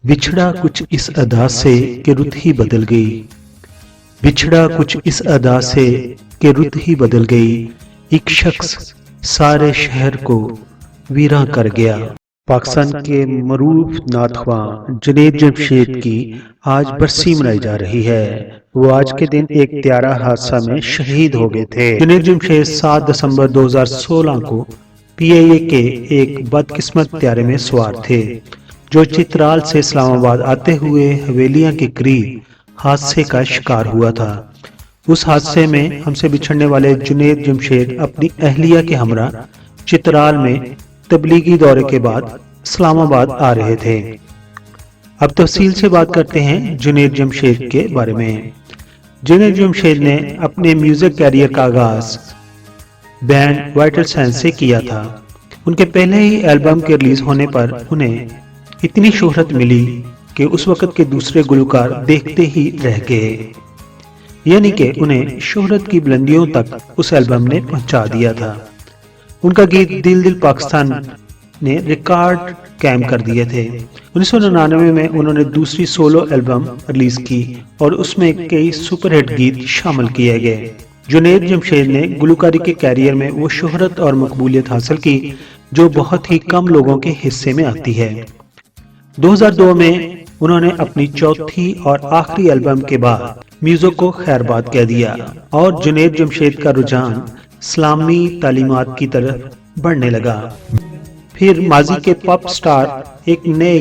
बिछड़ा कुछ इस अदा से कि रुत ही बदल गई। बिछड़ा कुछ इस अदा से कि रुत ही बदल गई। एक शख्स सारे शहर को वीरां कर गया। पाकिस्तान के मरूफ नाथख्वां जुनैद जमशेद की आज बरसी मनाई जा रही है। वो आज के दिन एक त्यारा हादसा में शहीद हो गए थे। जुनैद जमशेद 7 दिसंबर 2016 को पीआईए के एक बदकिस्मत त्यारे में सवार थे जो चित्राल से इस्लामाबाद आते हुए हवेलियां के करीब हादसे का शिकार हुआ था। उस हादसे में हमसे बिछड़ने वाले जुनैद जमशेद अपनी अहलिया के हमरा चित्राल में तबलीगी दौरे के बाद इस्लामाबाद आ रहे थे। अब तफसील से बात करते हैं जुनैद जमशेद के बारे में। जुनैद जमशेद ने अपने म्यूजिक कैरियर का आगाज बैंड वाइटल सैंस से किया था। उनके पहले ही एल्बम के रिलीज होने पर उन्हें इतनी शोहरत मिली कि उस वक्त के दूसरे गुलकार देखते ही रह गए, यानी कि उन्हें शोहरत की बुलंदियों तक उस एल्बम ने पहुंचा दिया था। उनका गीत दिल दिल पाकिस्तान ने रिकॉर्ड कायम कर दिए थे। 1999 में उन्होंने दूसरी सोलो एल्बम रिलीज की और उसमें कई सुपरहिट गीत शामिल किए गए। जुनैद जमशेद ने गुलकारी के कैरियर में वो शोहरत और मकबूलियत हासिल की जो बहुत ही कम लोगों के हिस्से में आती है। 2002 में उन्होंने अपनी चौथी और आखिरी एल्बम के बाद म्यूजिक को खैरबाद कह दिया और जुनैद जमशेद का रुझान इस्लामी तालीमात की तरफ बढ़ने लगा। फिर माजी के पॉप स्टार एक नए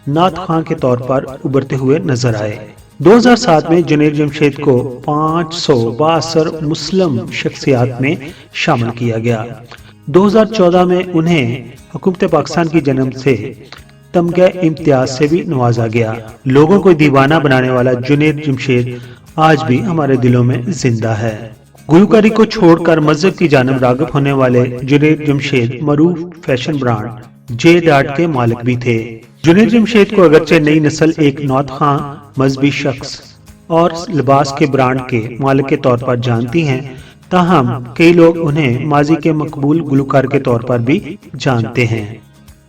नात खां के तौर पर उभरते हुए नजर आए। 2007 में जुनैद जमशेद को 500 बाअसर मुस्लिम शख्सियात में शामिल किया गया। 2014 में उन्हें हुकूमत पाकिस्तान की जन्म से तमगा इम्तियाज से भी नवाजा गया। लोगों को दीवाना बनाने वाला जुनैद जमशेद आज भी हमारे दिलों में जिंदा है। गुलकारी को छोड़कर मजहब की जानब राग़िब होने वाले जुनैद जमशेद मरूफ फैशन ब्रांड जे डाट के मालिक भी थे। जुनैद जमशेद को अगरचे नई नस्ल एक नौत खां मजहबी शख्स और लिबास के ब्रांड के मालिक के तौर पर जानती हैं, ताहम कई लोग उन्हें माजी के मकबूल गुलकार के तौर पर भी जानते हैं।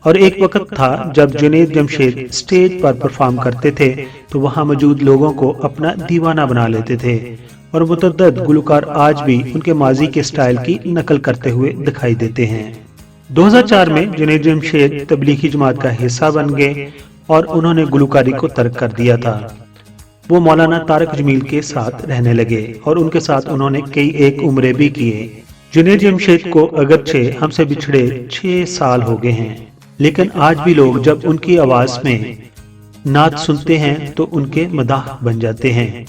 और एक वक्त था जब जुनैद जमशेद स्टेज पर परफॉर्म करते थे तो वहां मौजूद लोगों को अपना दीवाना बना लेते थे और मुतअद्दिद गुलकार आज भी उनके माजी के स्टाइल की नकल करते हुए दिखाई देते हैं। 2004 में जुनैद जमशेद तबलीगी जमात का हिस्सा बन गए और उन्होंने गुलकारी को तर्क कर दिया था। वो मौलाना तारक जमील के साथ रहने लगे और उनके साथ उन्होंने कई एक उम्रे भी किए। जुनैद जमशेद को अगरचे हमसे बिछड़े 6 साल हो गए हैं, लेकिन आज भी लोग जब उनकी आवाज में नात सुनते हैं तो उनके मदाह बन जाते हैं।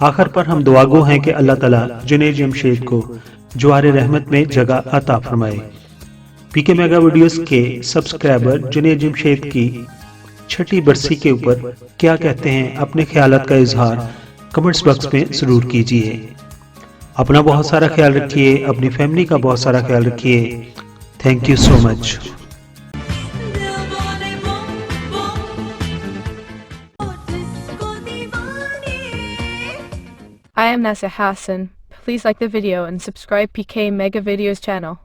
आखिर पर हम दुआगो हैं कि अल्लाह ताला जुनैद जमशेद को जवारे रहमत में जगह अता फरमाए। पीके मेगा वीडियोस के सब्सक्राइबर जुनैद जमशेद की छठी बरसी के ऊपर क्या कहते हैं, अपने ख्यालात का इजहार कमेंट्स बॉक्स में जरूर कीजिए। अपना बहुत सारा ख्याल रखिए, अपनी फैमिली का बहुत सारा ख्याल रखिए। Thank you so much. I am Nasser Hassan. Please like the video and subscribe PK Mega Videos channel.